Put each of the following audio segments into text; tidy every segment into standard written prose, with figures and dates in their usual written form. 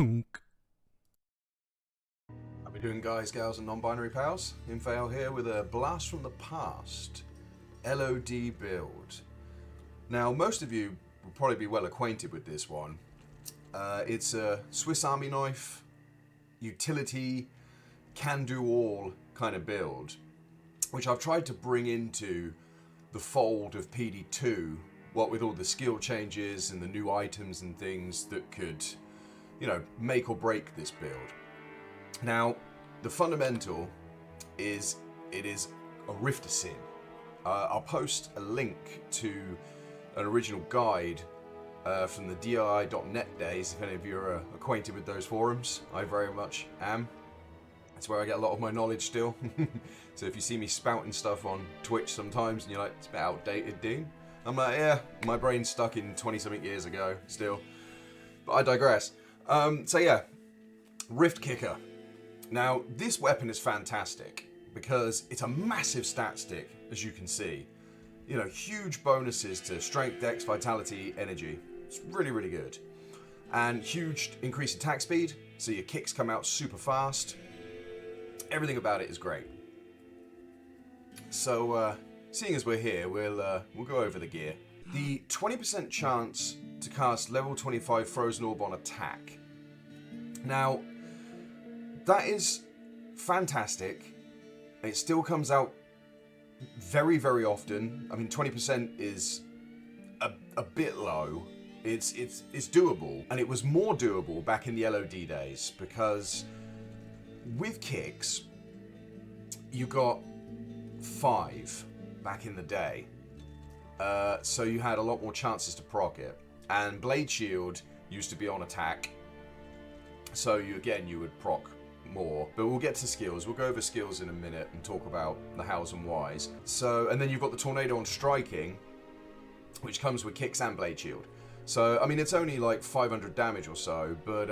How we doing, guys, gals, and non-binary pals? Info here with a blast from the past. LOD build. Now, most of you will probably be well acquainted with this one. It's a Swiss Army knife, utility, can-do-all kind of build, which I've tried to bring into the fold of Pd2, what with all the skill changes and the new items and things that could, make or break this build. Now, the fundamental is it is a Rift Sin. I'll post a link to an original guide from the DII.net days, if any of you are acquainted with those forums. I very much am. That's where I get a lot of my knowledge still. So if you see me spouting stuff on Twitch sometimes and you're like, it's a bit outdated, Dean, I'm like, yeah, my brain's stuck in 20-something years ago still. But I digress. So yeah, Rift Kicker. Now, this weapon is fantastic because it's a massive stat stick, as you can see. Huge bonuses to strength, dex, vitality, energy. It's really, really good. And huge increased attack speed, so your kicks come out super fast. Everything about it is great. So, seeing as we're here, we'll go over the gear. The 20% chance to cast level 25 Frozen Orb on attack. Now, that is fantastic. It still comes out very, very often. I mean, 20% is a bit low. It's doable, and it was more doable back in the LOD days because with kicks, you got 5 back in the day. So you had a lot more chances to proc it. And Blade Shield used to be on attack. So you would proc more. But we'll get to skills. We'll go over skills in a minute and talk about the hows and whys. So, and then you've got the Tornado on striking, which comes with kicks and Blade Shield. So, I mean, it's only like 500 damage or so, but,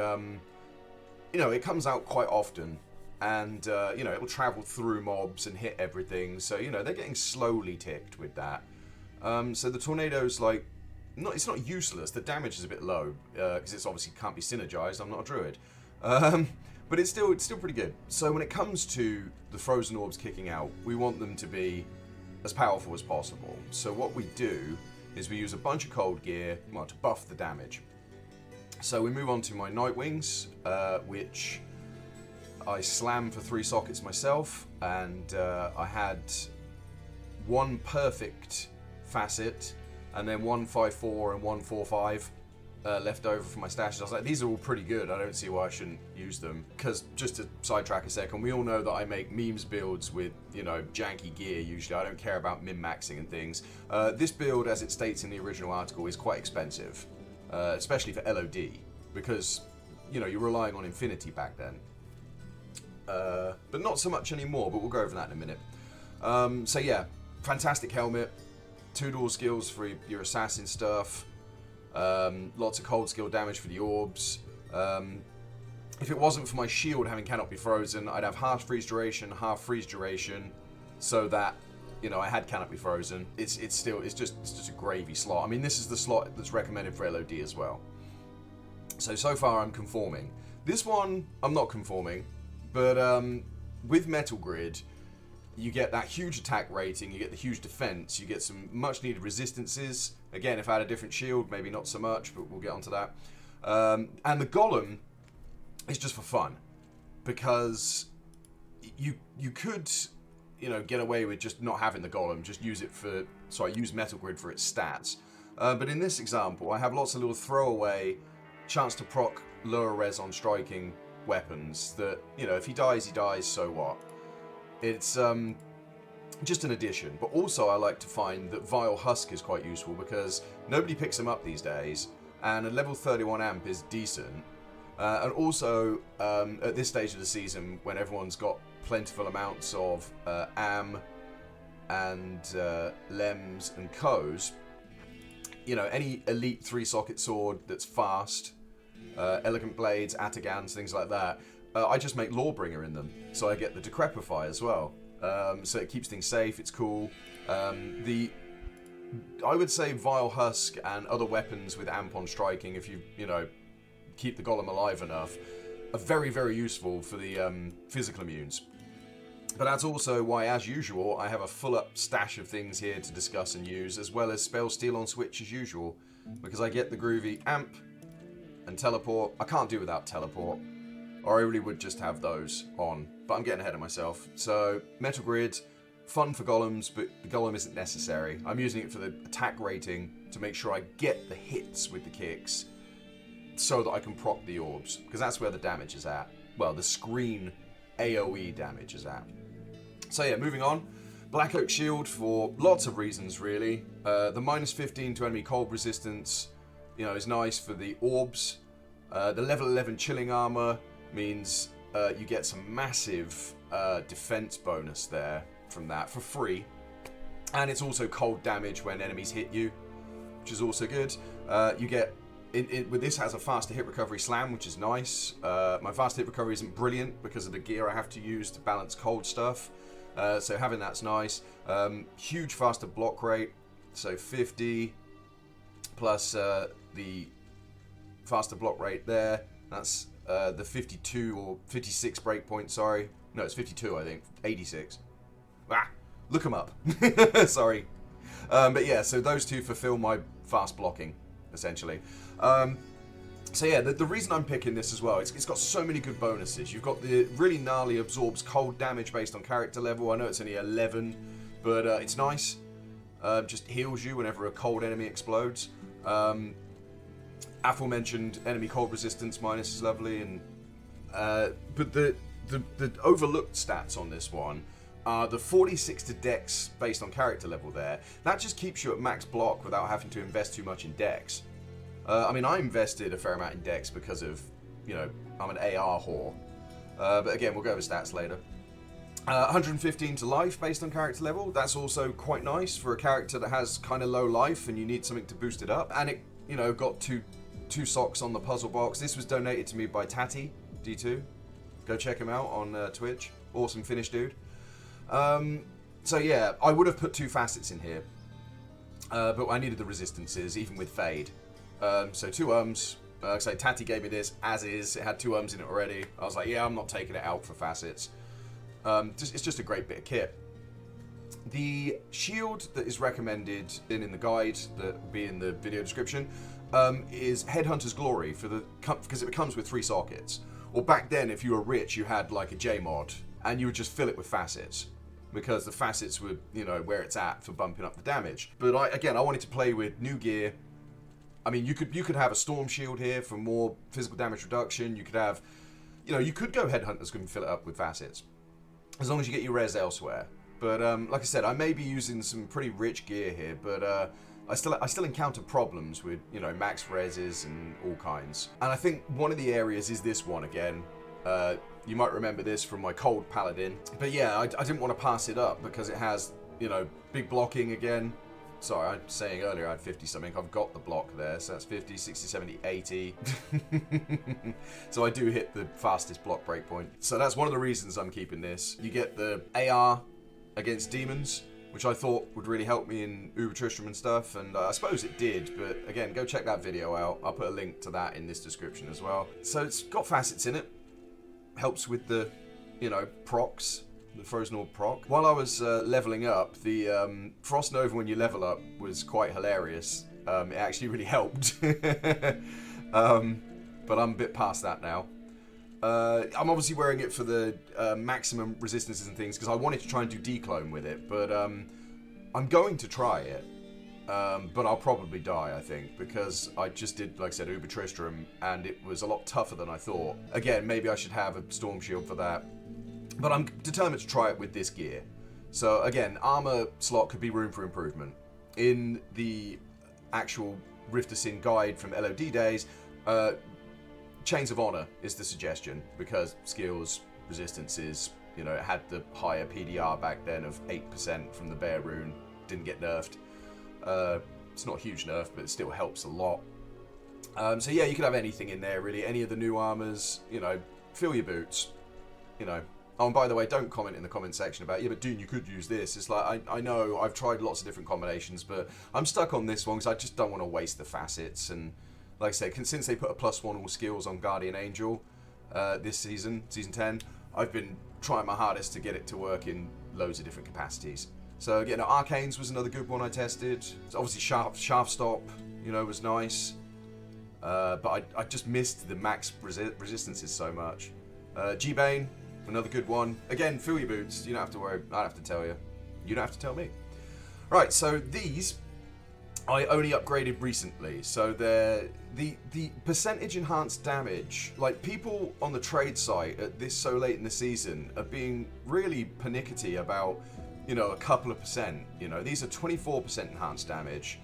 it comes out quite often. And, it'll travel through mobs and hit everything. So, they're getting slowly ticked with that. So the Tornado's like, it's not useless. The damage is a bit low, because it's obviously can't be synergized. I'm not a druid. But it's still pretty good. So when it comes to the Frozen Orbs kicking out, we want them to be as powerful as possible. So what we do is we use a bunch of cold gear, to buff the damage. So we move on to my Nightwings, which I slam for 3 sockets myself, and I had 1 perfect facet, and then 1 5/4 and 1 4/5 left over from my stashes. I was like, these are all pretty good. I don't see why I shouldn't use them. Because, just to sidetrack a second, we all know that I make memes builds with, janky gear usually. I don't care about min-maxing and things. This build, as it states in the original article, is quite expensive. Especially for LOD. Because, you're relying on Infinity back then. But not so much anymore, but we'll go over that in a minute. So yeah, fantastic helmet. 2 dual skills for your assassin stuff. Lots of cold skill damage for the orbs. If it wasn't for my shield having cannot be frozen, I'd have half freeze duration, half freeze duration, so that I had cannot be frozen. It's just a gravy slot. I mean, this is the slot that's recommended for LOD as well. So far I'm conforming. This one I'm not conforming, but with Metal Grid, you get that huge attack rating, you get the huge defense, you get some much needed resistances. Again, if I had a different shield, maybe not so much, but we'll get onto that. And the Golem is just for fun, because you could, get away with just not having the Golem, just use Metal Grid for its stats. But in this example, I have lots of little throwaway chance to proc lower res on striking weapons that, if he dies, so what? It's just an addition, but also I like to find that Vile Husk is quite useful because nobody picks them up these days, and a level 31 amp is decent. And also, at this stage of the season, when everyone's got plentiful amounts of Am and Lems and Co's, any elite 3-socket sword that's fast, elegant blades, atagans, things like that, I just make Lawbringer in them, so I get the Decrepify as well. So it keeps things safe, it's cool. I would say Vile Husk and other weapons with Amp on striking, if you keep the golem alive enough, are very, very useful for the physical immunes. But that's also why, as usual, I have a full-up stash of things here to discuss and use, as well as spell steal on Switch as usual, because I get the groovy amp and teleport. I can't do without teleport, or I really would just have those on, but I'm getting ahead of myself. So, Metal Grid, fun for golems, but the golem isn't necessary. I'm using it for the attack rating to make sure I get the hits with the kicks, so that I can proc the orbs, because that's where the damage is at. Well, the screen AoE damage is at. So yeah, moving on. Black Oak Shield for lots of reasons, really. The minus 15 to enemy cold resistance, you know, is nice for the orbs. The level 11 chilling armor means you get some massive defense bonus there from that for free. And it's also cold damage when enemies hit you, which is also good. You get, with this has a faster hit recovery slam, which is nice. My fast hit recovery isn't brilliant because of the gear I have to use to balance cold stuff. So having that's nice. Huge faster block rate, so 50 plus the faster block rate there. That's the 52 or 56 breakpoint, sorry. No, it's 52, I think. 86. Look them up. Sorry. But yeah, so those two fulfill my fast blocking, essentially. So yeah, the reason I'm picking this as well, it's got so many good bonuses. You've got the really gnarly absorbs cold damage based on character level. I know it's only 11, but it's nice. Just heals you whenever a cold enemy explodes. Aforementioned enemy cold resistance minus is lovely, and but the overlooked stats on this one are the 46 to dex based on character level there. That just keeps you at max block without having to invest too much in dex. I mean, I invested a fair amount in dex because of, you know, I'm an AR whore. But again, we'll go over stats later. 115 to life based on character level. That's also quite nice for a character that has kind of low life and you need something to boost it up. And it, you know, got two socks on the puzzle box. This was donated to me by Tatty, D2. Go check him out on Twitch. Awesome Finnish dude. So yeah, I would have put 2 facets in here. But I needed the resistances, even with Fade. So 2 like I say, Tatty gave me this as is. It had 2 in it already. I was like, yeah, I'm not taking it out for facets. It's just a great bit of kit. The shield that is recommended in the guide that will be in the video description is Headhunter's Glory because it comes with 3 sockets. Or back then, if you were rich, you had like a J mod and you would just fill it with facets because the facets would, you know, where it's at for bumping up the damage. But I wanted to play with new gear. I mean, you could have a Storm Shield here for more physical damage reduction. You could have, you know, you could go Headhunters and fill it up with facets, as long as you get your res elsewhere. But like I said, I may be using some pretty rich gear here, but I still encounter problems with, you know, max reses and all kinds. And I think one of the areas is this one again. You might remember this from my Cold Paladin. But yeah, I didn't want to pass it up because it has, you know, big blocking again. Sorry, I was saying earlier I had 50 something. I've got the block there, so that's 50, 60, 70, 80. So I do hit the fastest block breakpoint. So that's one of the reasons I'm keeping this. You get the AR against demons, which I thought would really help me in Uber Tristram and stuff, and I suppose it did, but again, go check that video out. I'll put a link to that in this description as well. So it's got facets in it. Helps with the, you know, procs. The Frozen Orb proc. While I was leveling up, the Frost Nova when you level up was quite hilarious. It actually really helped. But I'm a bit past that now. I'm obviously wearing it for the maximum resistances and things because I wanted to try and do declone with it, but I'm going to try it. But I'll probably die, I think, because I just did, like I said, Uber Tristram, and it was a lot tougher than I thought. Again, maybe I should have a Storm Shield for that. But I'm determined to try it with this gear. So again, armor slot could be room for improvement. In the actual Rift of Sin guide from LOD days, Chains of Honor is the suggestion because skills, resistances, you know, it had the higher PDR back then of 8% from the Bear Rune, didn't get nerfed. It's not a huge nerf, but it still helps a lot. So yeah, you could have anything in there really, any of the new armors, you know, fill your boots, you know. Oh, and by the way, don't comment in the comment section about, yeah, but Dune, you could use this. It's like, I know, I've tried lots of different combinations, but I'm stuck on this one because I just don't want to waste the facets. And Like I said, since they put a +1 all skills on Guardian Angel this season, Season 10, I've been trying my hardest to get it to work in loads of different capacities. So, again, Arcanes was another good one I tested. So obviously, Shaft Stop, you know, was nice. But I just missed the max resistances so much. G-Bane, another good one. Again, fill your boots. You don't have to worry. I don't have to tell you. You don't have to tell me. Right, so these I only upgraded recently. So the percentage enhanced damage, like people on the trade site at this so late in the season are being really pernickety about, you know, a couple of percent. You know, these are 24% enhanced damage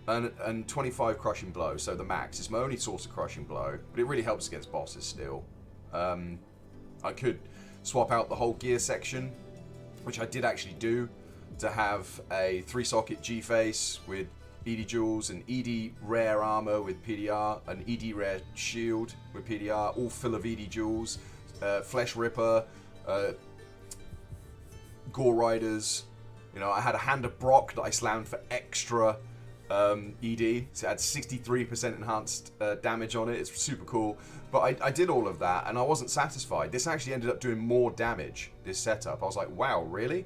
and 25 crushing blow. So the max is my only source of crushing blow, but it really helps against bosses still. I could swap out the whole gear section, which I did actually do, to have a 3-socket G-face with ED jewels and ED rare armor with PDR, an ED rare shield with PDR, all full of ED jewels, Flesh Ripper, Gore Riders. You know, I had a Hand of Brock that I slammed for extra ED, so it had 63% enhanced damage on it. It's super cool. But I did all of that and I wasn't satisfied. This actually ended up doing more damage, this setup. I was like, wow, really?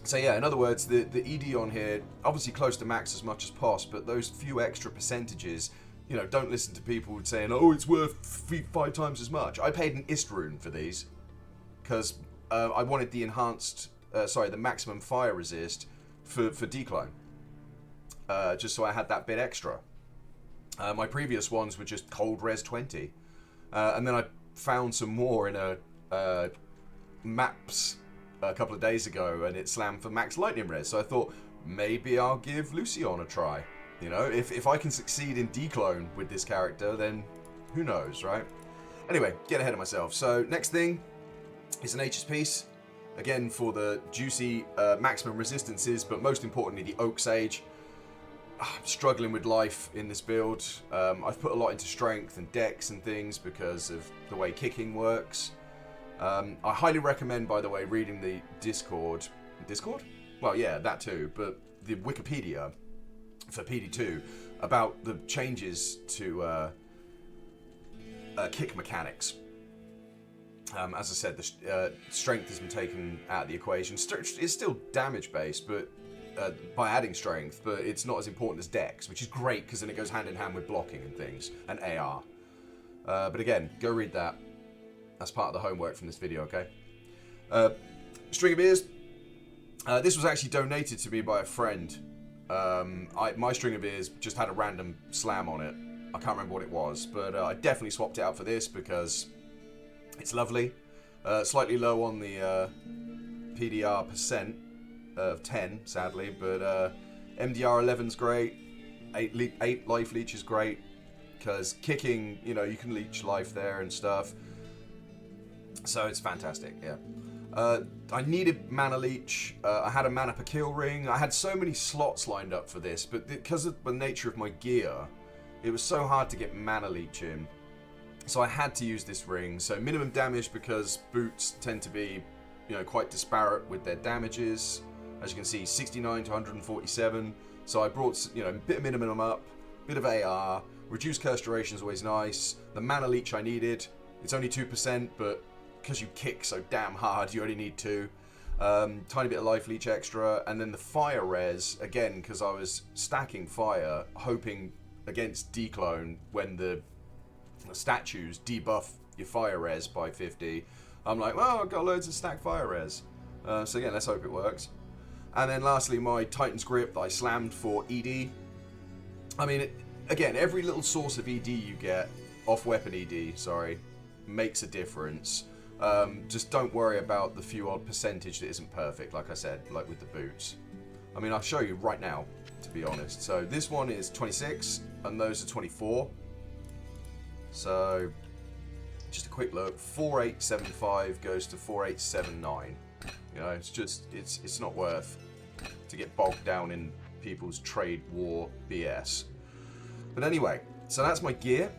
So yeah, in other words, the ED on here, obviously close to max as much as possible, but those few extra percentages, you know, don't listen to people saying, oh, it's worth 5 times as much. I paid an Ist rune for these, because I wanted the enhanced, the maximum fire resist for decline, just so I had that bit extra. My previous ones were just cold res 20, and then I found some more in a maps a couple of days ago, and it slammed for max lightning res. So I thought maybe I'll give Lucian a try. You know, if I can succeed in declone with this character, then who knows, right? Anyway, get ahead of myself. So next thing is an H's piece, again for the juicy maximum resistances, but most importantly the Oak Sage. I'm struggling with life in this build. I've put a lot into strength and dex and things because of the way kicking works. I highly recommend, by the way, reading the Discord? Well, yeah, that too, but the Wikipedia for Pd2 about the changes to kick mechanics. As I said, the strength has been taken out of the equation. It's still damage based, but by adding strength, but it's not as important as dex, which is great because then it goes hand in hand with blocking and things, and AR. But again, go read that. That's part of the homework from this video, okay? String of ears. This was actually donated to me by a friend. My string of ears just had a random slam on it. I can't remember what it was, but I definitely swapped it out for this because it's lovely. Slightly low on the PDR percent of 10, sadly, but MDR 11's great. 8 life leech is great because kicking, you know, you can leech life there and stuff. So it's fantastic, yeah. I needed mana leech. I had a mana per kill ring. I had so many slots lined up for this, but because of the nature of my gear, it was so hard to get mana leech in. So I had to use this ring. So minimum damage because boots tend to be, you know, quite disparate with their damages. As you can see, 69 to 147. So I brought, you know, a bit of minimum up, bit of AR. Reduced curse duration is always nice. The mana leech I needed. It's only 2%, but because you kick so damn hard, you only need 2. Tiny bit of life leech extra, and then the fire res, again, because I was stacking fire, hoping against declone when the statues debuff your fire res by 50. I'm like, well, I've got loads of stacked fire res. So again, let's hope it works. And then lastly, my Titan's Grip that I slammed for ED. I mean, again, every little source of ED you get, off-weapon ED, sorry, makes a difference. Just don't worry about the few odd percentage that isn't perfect, like I said, like with the boots. I mean, I'll show you right now, to be honest. So this one is 26, and those are 24. So, just a quick look, 4875 goes to 4879. You know, it's just, it's not worth to get bogged down in people's trade war BS. But anyway, so that's my gear.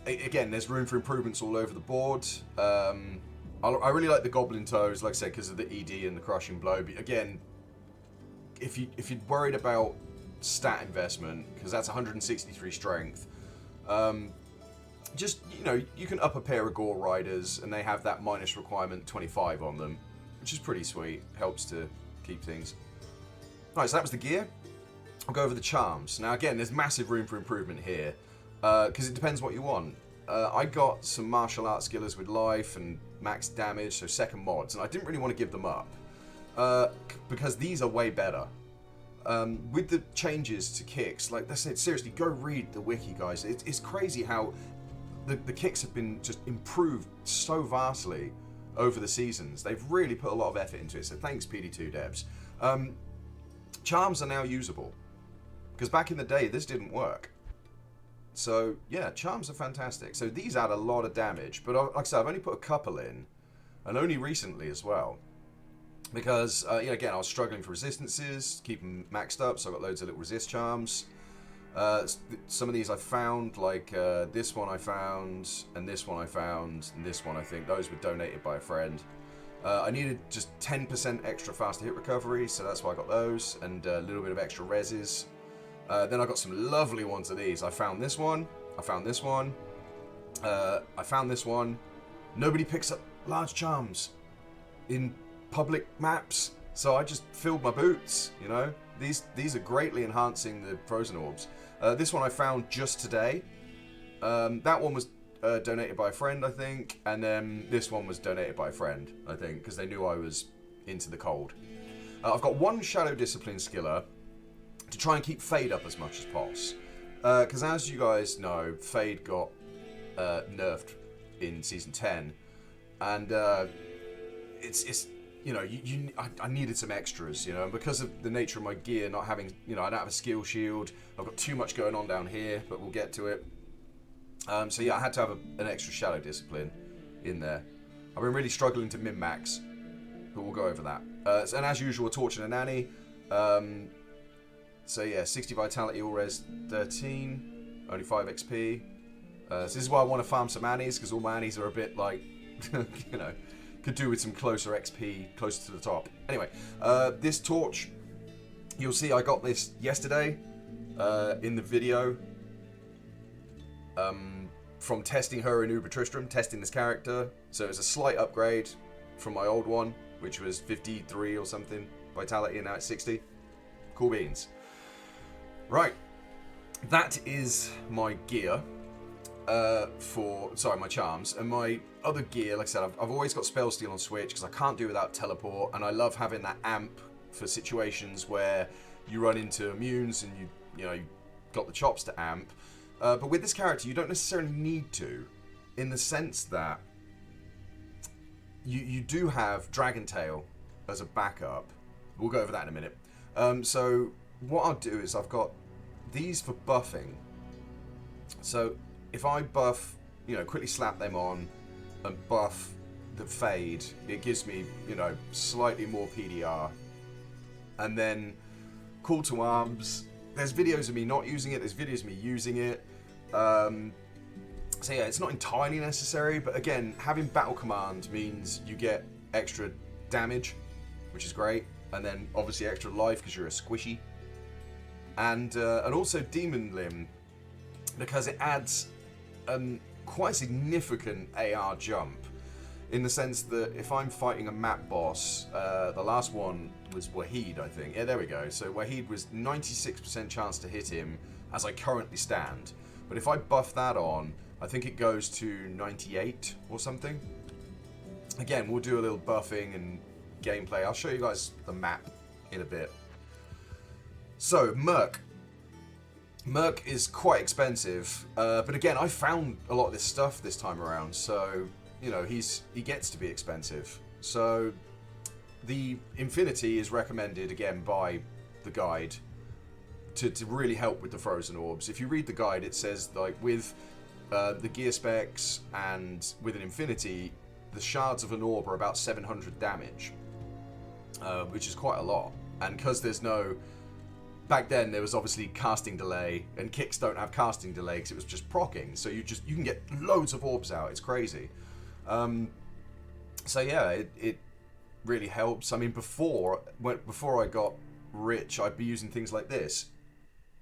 Again, there's room for improvements all over the board. I really like the Goblin Toes, like I said, because of the ED and the Crushing Blow. But again, if you're worried about stat investment, because that's 163 strength. Just, you know, you can up a pair of Gore Riders, and they have that minus requirement 25 on them, which is pretty sweet. Helps to keep things. Alright, so that was the gear. I'll go over the charms. Now, again, there's massive room for improvement here, because it depends what you want. I got some martial arts skillers with life and max damage, so second mods, and I didn't really want to give them up, because these are way better. With the changes to kicks, like I said, seriously, go read the wiki, guys. It's crazy how the kicks have been just improved so vastly over the seasons. They've really put a lot of effort into it, so thanks Pd2 Devs. Charms are now usable, because back in the day this didn't work. So yeah, charms are fantastic. So these add a lot of damage, but like I said, I've only put a couple in, and only recently as well, because you know, again, I was struggling for resistances, keep them maxed up, so I got loads of little resist charms. Some of these I found, like this one I found, and this one I found, and this one I think. Those were donated by a friend. I needed just 10% extra faster hit recovery, so that's why I got those, and a little bit of extra reses. Then I got some lovely ones of these. I found this one, I found this one, I found this one. Nobody picks up large charms in public maps, so I just filled my boots, you know. These are greatly enhancing the frozen orbs. This one I found just today. That one was donated by a friend, I think, and then this one was donated by a friend, I think, because they knew I was into the cold. I've got one Shadow Discipline skiller to try and keep Fade up as much as possible, because as you guys know, Fade got nerfed in Season 10, and it's you know, I needed some extras, you know, and because of the nature of my gear not having, you know, I don't have a skill shield, I've got too much going on down here, but we'll get to it. So yeah, I had to have an extra Shadow Discipline in there. I've been really struggling to min-max, but we'll go over that. And as usual, a Torch and a Nanny. So yeah, 60 Vitality, all res 13, only 5 XP. So this is why I want to farm some Annies, because all my Annies are a bit like, you know, could do with some closer XP, closer to the top. Anyway, this Torch, you'll see I got this yesterday in the video. From testing her in Uber Tristram, testing this character. So it's a slight upgrade from my old one, which was 53 or something Vitality, and now it's 60. Cool beans. Right, that is my gear. My charms, and my other gear, like I said, I've always got Spell Steal on Switch because I can't do without teleport, and I love having that amp for situations where you run into immunes and you know, you got the chops to amp. But with this character, you don't necessarily need to, in the sense that you do have Dragon Tail as a backup. We'll go over that in a minute. So what I'll do is I've got these for buffing. So if I buff, you know, quickly slap them on and buff the Fade, it gives me, you know, slightly more PDR. And then Call to Arms, there's videos of me not using it, there's videos of me using it. So yeah, it's not entirely necessary, but again, having Battle Command means you get extra damage, which is great, and then obviously extra life because you're a squishy. And also Demon Limb, because it adds quite a significant AR jump, in the sense that if I'm fighting a map boss, the last one was Wahid, I think. Yeah, there we go. So Wahid was 96% chance to hit him as I currently stand. But if I buff that on, I think it goes to 98 or something. Again, we'll do a little buffing and gameplay. I'll show you guys the map in a bit. So, Merc. Merc is quite expensive, but again, I found a lot of this stuff this time around, so, you know, he gets to be expensive. So, the Infinity is recommended, again, by the guide to really help with the frozen orbs. If you read the guide, it says, like, with the gear specs and with an Infinity, the shards of an orb are about 700 damage, which is quite a lot. And because there's no... Back then, there was obviously casting delay, and kicks don't have casting delay because it was just proccing. So you can get loads of orbs out. It's crazy. So yeah, it really helps. I mean, before I got rich, I'd be using things like this.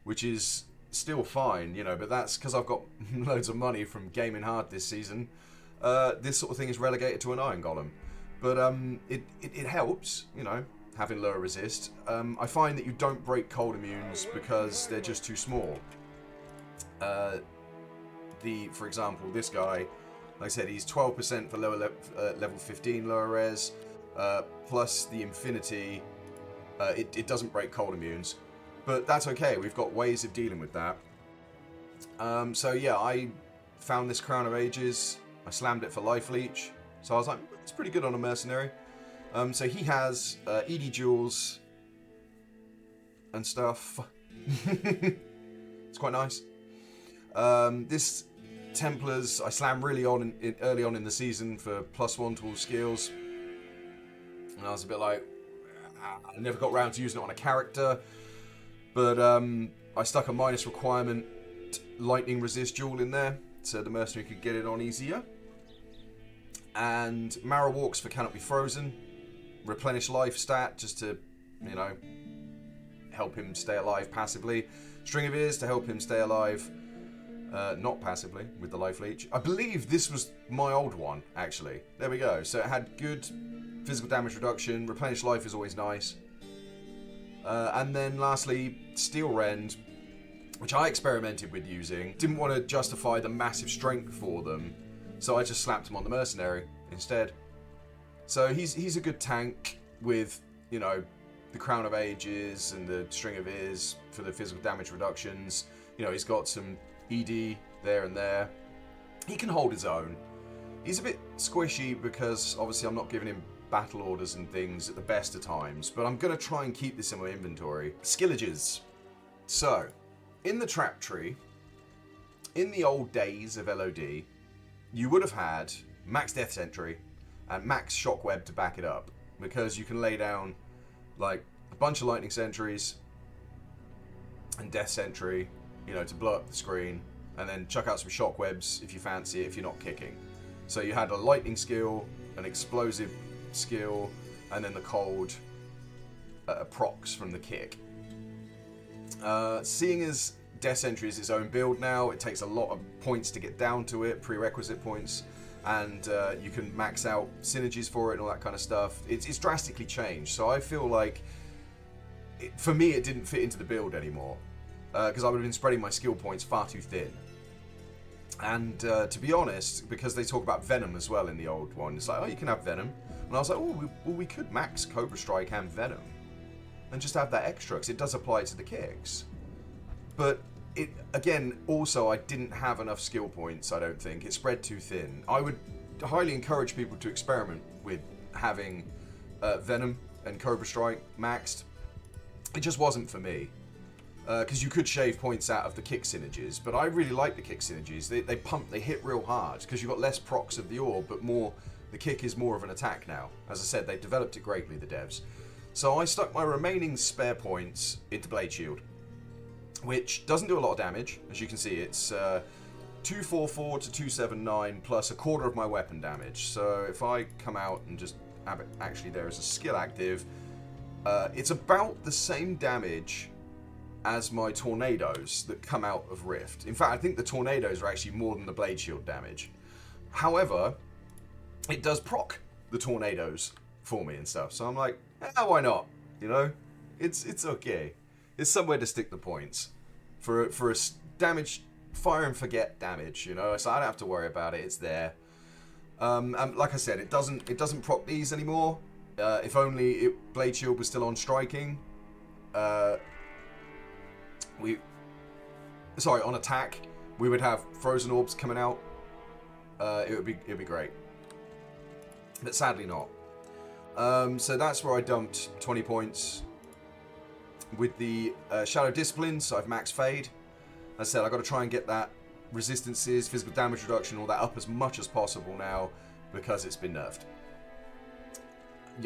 which is still fine, you know, but that's because I've got loads of money from gaming hard this season. This sort of thing is relegated to an iron golem. But it helps, you know, having lower resist. I find that you don't break cold immunes because they're just too small. For example, this guy, like I said, he's 12% for lower level 15 lower res, plus the infinity. It doesn't break cold immunes, but that's okay. We've got ways of dealing with that. So yeah, I found this Crown of Ages. I slammed it for life leech. So I was like, it's pretty good on a mercenary. So he has ED jewels and stuff. It's quite nice. This Templars I slammed really early on in the season for +1 to all skills. And I was a bit like, I never got around to using it on a character. But I stuck a minus requirement lightning resist jewel in there, so the mercenary could get it on easier. And Marrow Walks for Cannot Be Frozen. Replenish life stat just to, you know, help him stay alive passively. String of Ears to help him stay alive, not passively, with the life leech. I believe this was my old one, actually. There we go. So it had good physical damage reduction. Replenish life is always nice. And then lastly, Steel Rend, which I experimented with using. Didn't want to justify the massive strength for them, so I just slapped him on the mercenary instead. So he's a good tank with, you know, the Crown of Ages and the String of Ears for the physical damage reductions. You know, he's got some ED there and there. He can hold his own. He's a bit squishy because obviously I'm not giving him battle orders and things at the best of times, but I'm going to try and keep this in my inventory. Skillages. So, in the trap tree, in the old days of LOD, you would have had max death sentry and max shockweb to back it up, because you can lay down like a bunch of lightning sentries and death sentry, you know, to blow up the screen, and then chuck out some shockwebs if you fancy it, if you're not kicking. So you had a lightning skill, an explosive skill, and then the cold procs from the kick. Seeing as death sentry is its own build now, it takes a lot of points to get down to it, prerequisite points, and you can max out synergies for it and all that kind of stuff. It's drastically changed, so I feel like, for me, it didn't fit into the build anymore, because I would have been spreading my skill points far too thin. And to be honest, because they talk about Venom as well in the old one, it's like, oh, you can have Venom. And I was like, oh, we could max Cobra Strike and Venom and just have that extra, because it does apply to the kicks. But it, again, also, I didn't have enough skill points, I don't think. It spread too thin. I would highly encourage people to experiment with having Venom and Cobra Strike maxed. It just wasn't for me. Because you could shave points out of the kick synergies, but I really like the kick synergies. They pump, they hit real hard, because you've got less procs of the orb, but more, the kick is more of an attack now. As I said, they developed it greatly, the devs. So I stuck my remaining spare points into Blade Shield, which doesn't do a lot of damage. As you can see, it's 244 to 279 plus a quarter of my weapon damage. So if I come out and just have it, actually there is a skill active, it's about the same damage as my tornadoes that come out of Rift. In fact, I think the tornadoes are actually more than the Blade Shield damage. However, it does proc the tornadoes for me and stuff. So I'm like, why not? You know, it's okay. It's somewhere to stick the points for a damage, fire and forget damage. You know, so I don't have to worry about it. It's there. And like I said, it doesn't proc these anymore. If only Blade Shield was still on striking. On attack, we would have frozen orbs coming out. It'd be great, but sadly not. So that's where I dumped 20 points with the Shadow Discipline. So I've maxed Fade. As I said, I've got to try and get that resistances, physical damage reduction, all that up as much as possible now, because it's been nerfed.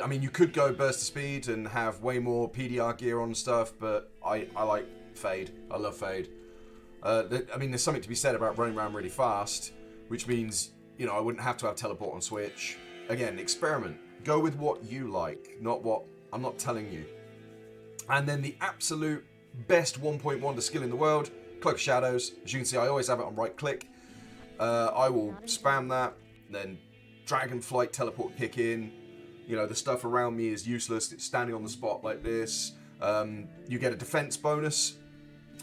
I mean, you could go Burst of Speed and have way more PDR gear on stuff, but I like Fade. I love Fade. I mean, there's something to be said about running around really fast, which means, you know, I wouldn't have to have teleport on Switch. Again, experiment. Go with what you like, not what I'm not telling you. And then the absolute best 1.1 skill in the world, Cloak of Shadows. As you can see, I always have it on right click. I will spam that, then Dragonflight teleport kick in. You know, the stuff around me is useless. It's standing on the spot like this. You get a defense bonus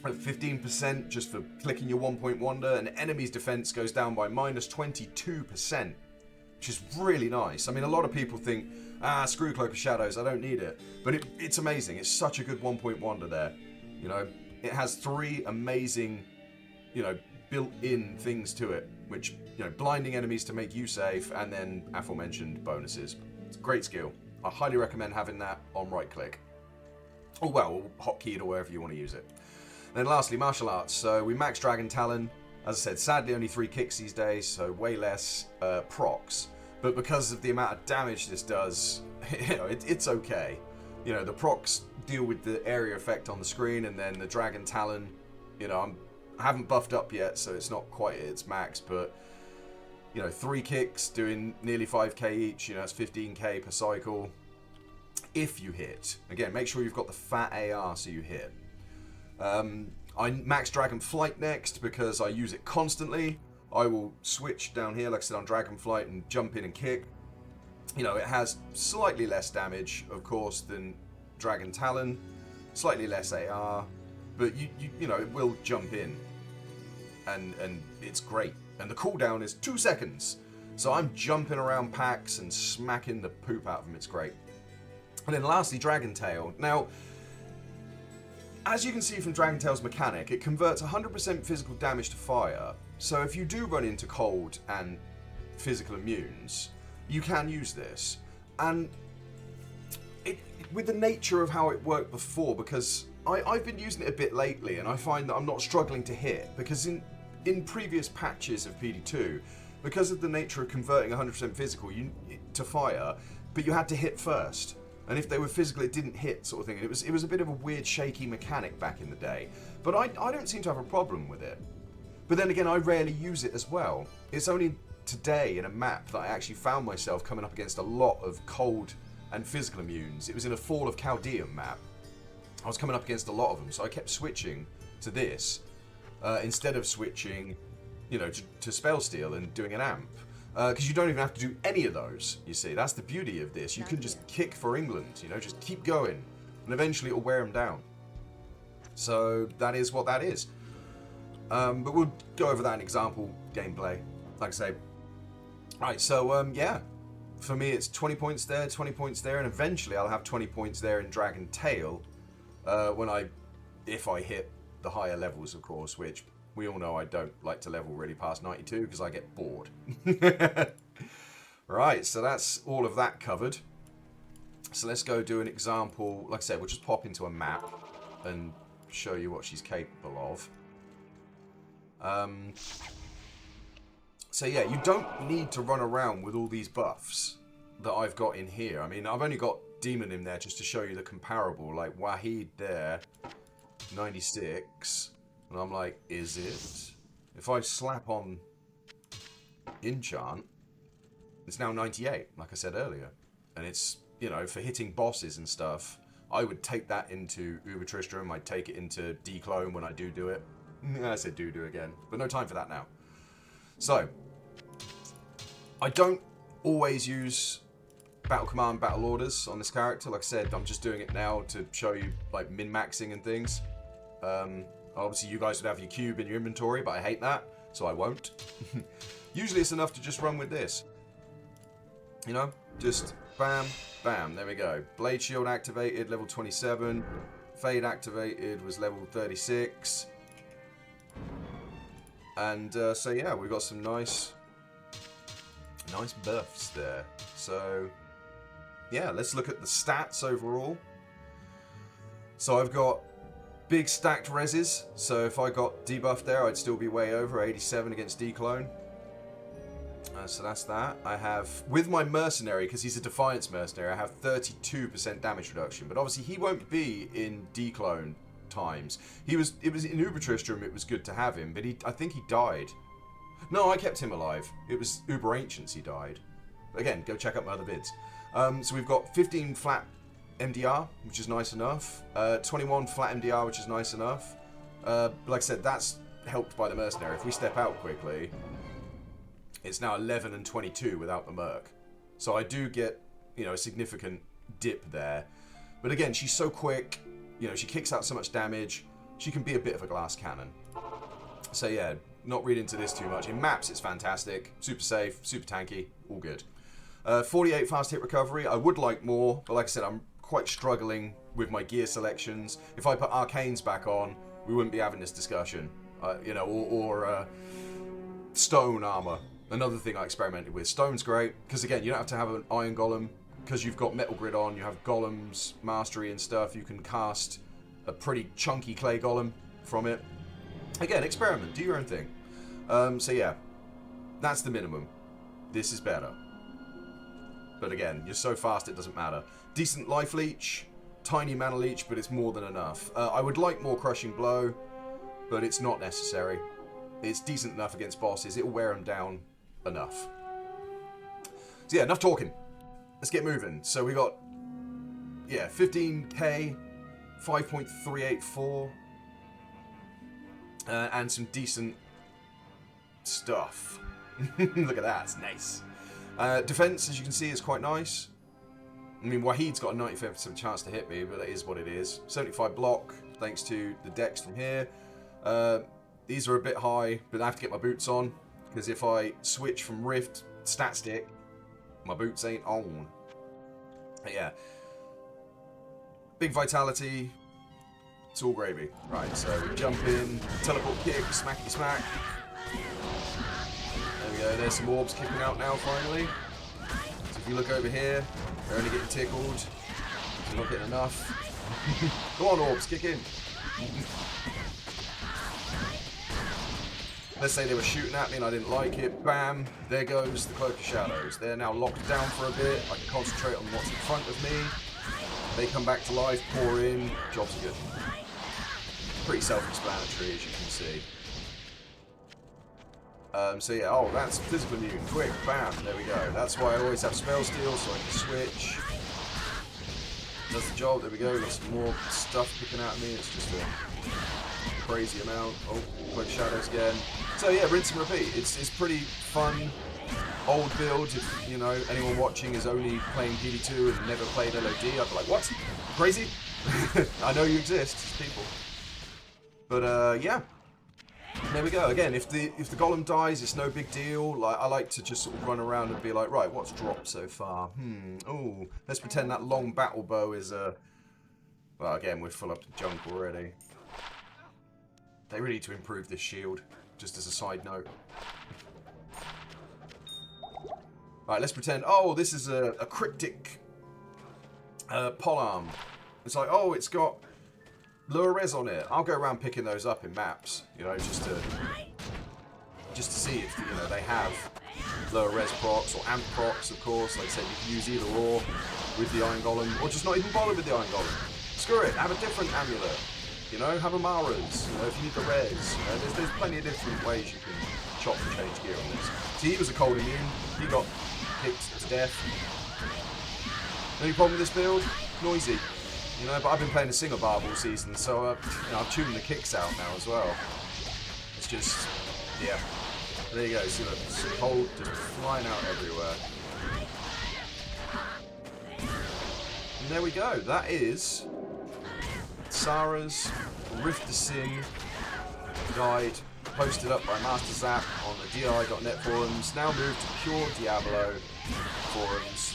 of 15% just for clicking your 1-point wonder, and enemy's defense goes down by minus 22%, which is really nice. I mean, a lot of people think, screw Cloak of Shadows, I don't need it. But it's amazing. It's such a good 1-point wonder there. You know, it has 3 amazing, you know, built-in things to it, which, you know, blinding enemies to make you safe, and then aforementioned bonuses. It's a great skill. I highly recommend having that on right click. Or, well, hotkeyed or wherever you want to use it. Then lastly, martial arts. So we max Dragon Talon. As I said, sadly only 3 kicks these days, so way less procs. But because of the amount of damage this does, you know, it's okay. You know, the procs deal with the area effect on the screen, and then the Dragon Talon, you know, I haven't buffed up yet, so it's not quite at its max, but, you know, 3 kicks doing nearly 5k each, you know, it's 15k per cycle. If you hit. Again, make sure you've got the fat AR so you hit. I max Dragonflight next because I use it constantly. I will switch down here, like I said, on Dragonflight and jump in and kick. You know, it has slightly less damage, of course, than Dragon Talon, slightly less AR, but you know, it will jump in, and it's great. And the cooldown is 2 seconds, so I'm jumping around packs and smacking the poop out of them. It's great. And then lastly, Dragon Tail. Now, as you can see from Dragon Tail's mechanic, it converts 100% physical damage to fire. So if you do run into cold and physical immunes, you can use this. And with the nature of how it worked before, because I've been using it a bit lately, and I find that I'm not struggling to hit, because in previous patches of PD2, because of the nature of converting 100% physical to fire, but you had to hit first. And if they were physical, it didn't hit, sort of thing. And it was a bit of a weird, shaky mechanic back in the day. But I don't seem to have a problem with it. But then again, I rarely use it as well. It's only today in a map that I actually found myself coming up against a lot of cold and physical immunes. It was in a Fall of Chaldean map. I was coming up against a lot of them, so I kept switching to this instead of switching, you know, to Spell Steal and doing an amp. Because you don't even have to do any of those, you see. That's the beauty of this. You can just kick for England, you know, just keep going. And eventually it'll wear them down. So that is what that is. But we'll go over that in example gameplay, like I say. Right, so yeah. For me it's 20 points there, 20 points there, and eventually I'll have 20 points there in Dragon Tail if I hit the higher levels, of course, which we all know I don't like to level really past 92 because I get bored. Right, so that's all of that covered. So let's go do an example. Like I said, we'll just pop into a map and show you what she's capable of. So yeah, you don't need to run around with all these buffs that I've got in here. I mean, I've only got Demon in there just to show you the comparable. Like Wahid there, 96. And I'm like, is it? If I slap on Enchant, it's now 98, like I said earlier. And it's, you know, for hitting bosses and stuff, I would take that into Uber Tristram, I'd take it into Declone when I do it. I said do again, but no time for that now. So, I don't always use Battle Command, Battle Orders on this character. Like I said, I'm just doing it now to show you, like, min-maxing and things. Obviously, you guys would have your cube in your inventory, but I hate that, so I won't. Usually, it's enough to just run with this. You know, just bam, bam, there we go. Blade Shield activated, level 27. Fade activated was level 36. And so, yeah, we've got some nice buffs there. So, yeah, let's look at the stats overall. So I've got big stacked reses, so if I got debuffed there, I'd still be way over, 87 against Declone. So that's that. I have, with my Mercenary, because he's a Defiance Mercenary, I have 32% damage reduction, but obviously he won't be in Declone times. It was in Uber Tristram, it was good to have him, but I think he died. No, I kept him alive. It was Uber Ancients he died. Again, go check out my other vids. So we've got 15 flat MDR, which is nice enough. 21 flat MDR, which is nice enough. But like I said, that's helped by the Mercenary. If we step out quickly, it's now 11 and 22 without the Merc. So I do get, you know, a significant dip there. But again, she's so quick. You know, she kicks out so much damage. She can be a bit of a glass cannon. So yeah, not read into this too much. In maps, it's fantastic. Super safe, super tanky, all good. 48 fast hit recovery. I would like more, but like I said, I'm quite struggling with my gear selections. If I put Arcanes back on, we wouldn't be having this discussion. You know, or stone armor. Another thing I experimented with. Stone's great, because again, you don't have to have an Iron Golem. Because you've got Metal Grid on, you have Golems, Mastery and stuff. You can cast a pretty chunky Clay Golem from it. Again, experiment, do your own thing. So yeah, that's the minimum. This is better. But again, you're so fast it doesn't matter. Decent life leech, tiny mana leech, but it's more than enough. I would like more crushing blow, but it's not necessary. It's decent enough against bosses. It'll wear them down enough. So yeah, enough talking. Let's get moving. So we got, yeah, 15k, 5.384, and some decent stuff. Look at that, it's nice. Defense, as you can see, is quite nice. I mean, Wahid's got a 95% chance to hit me, but that is what it is. 75 block, thanks to the dex from here. These are a bit high, but I have to get my boots on, because if I switch from Rift stat stick, my boots ain't on. But yeah. Big vitality. It's all gravy. Right, so we jump in, teleport kick, smacky smack. There we go, there's some orbs kicking out now finally. So if you look over here, they're only getting tickled. They're not getting enough. Go on, orbs, kick in. Let's say they were shooting at me and I didn't like it. Bam, there goes the Cloak of Shadows. They're now locked down for a bit. I can concentrate on what's in front of me. They come back to life, pour in. Jobs are good. Pretty self-explanatory, as you can see. So yeah, oh, that's physical immune. Quick, bam, there we go. That's why I always have spell steal, so I can switch. Does the job, there we go. Got some more stuff kicking out of me. It's just a crazy amount. Oh, Cloak of Shadows again. So yeah, rinse and repeat. It's pretty fun. Old build. If you know anyone watching is only playing Pd2 and never played LOD, I'd be like, what? Crazy? I know you exist, people. But yeah, there we go. Again, if the golem dies, it's no big deal. Like I like to just sort of run around and be like, right, what's dropped so far? Oh, let's pretend that long battle bow is a. Well, again, we're full up to junk already. They really need to improve this shield, just as a side note. Right, let's pretend, oh, this is a cryptic polearm. It's like, oh, it's got lower res on it. I'll go around picking those up in maps, you know, just to see if, you know, they have lower res procs or amp procs, of course. Like I said, you can use either or with the Iron Golem, or just not even bother with the Iron Golem. Screw it, have a different amulet. You know, have Amaras, you know, if you need the res. You know, there's plenty of different ways you can chop and change gear on this. See, he was a cold immune. He got kicked to death. Any problem with this build? Noisy. You know, but I've been playing a single barb all season, so you know, I've tuned the kicks out now as well. It's just, yeah. There you go, see the cold just flying out everywhere. And there we go, that is Sarah's Rift to Sin guide, posted up by Master Zap on the di.net forums, now moved to pure Diablo forums,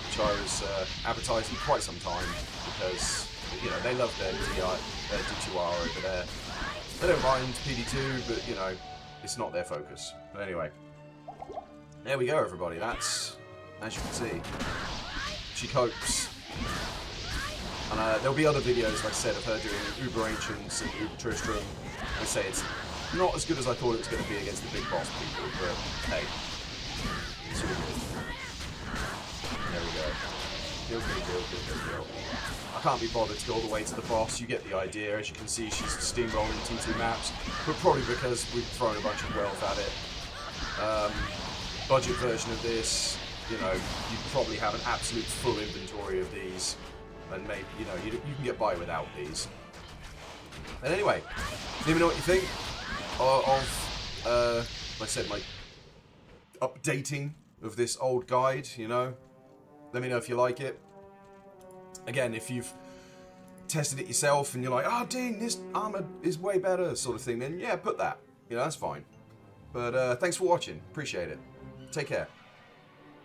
which I was advertising quite some time, because, you know, they love their D2R over there. They don't mind Pd2, but, you know, it's not their focus. But anyway, there we go, everybody. That's, as you can see, she copes. And there'll be other videos, like I said, of her doing Uber Ancients and Uber Tristram. I say it's not as good as I thought it was going to be against the big boss people, but hey, it's all good. There we go. Deal. I can't be bothered to go all the way to the boss. You get the idea. As you can see, she's steamrolling T2 maps, but probably because we've thrown a bunch of wealth at it. Budget version of this, you know, you'd probably have an absolute full inventory of these. and maybe, you know, you can get by without these. And anyway, let me know what you think of like I said, my updating of this old guide, you know. Let me know if you like it. Again, if you've tested it yourself and you're like, oh, dang, this armor is way better, sort of thing, then yeah, put that. You know, that's fine. But thanks for watching. Appreciate it. Take care.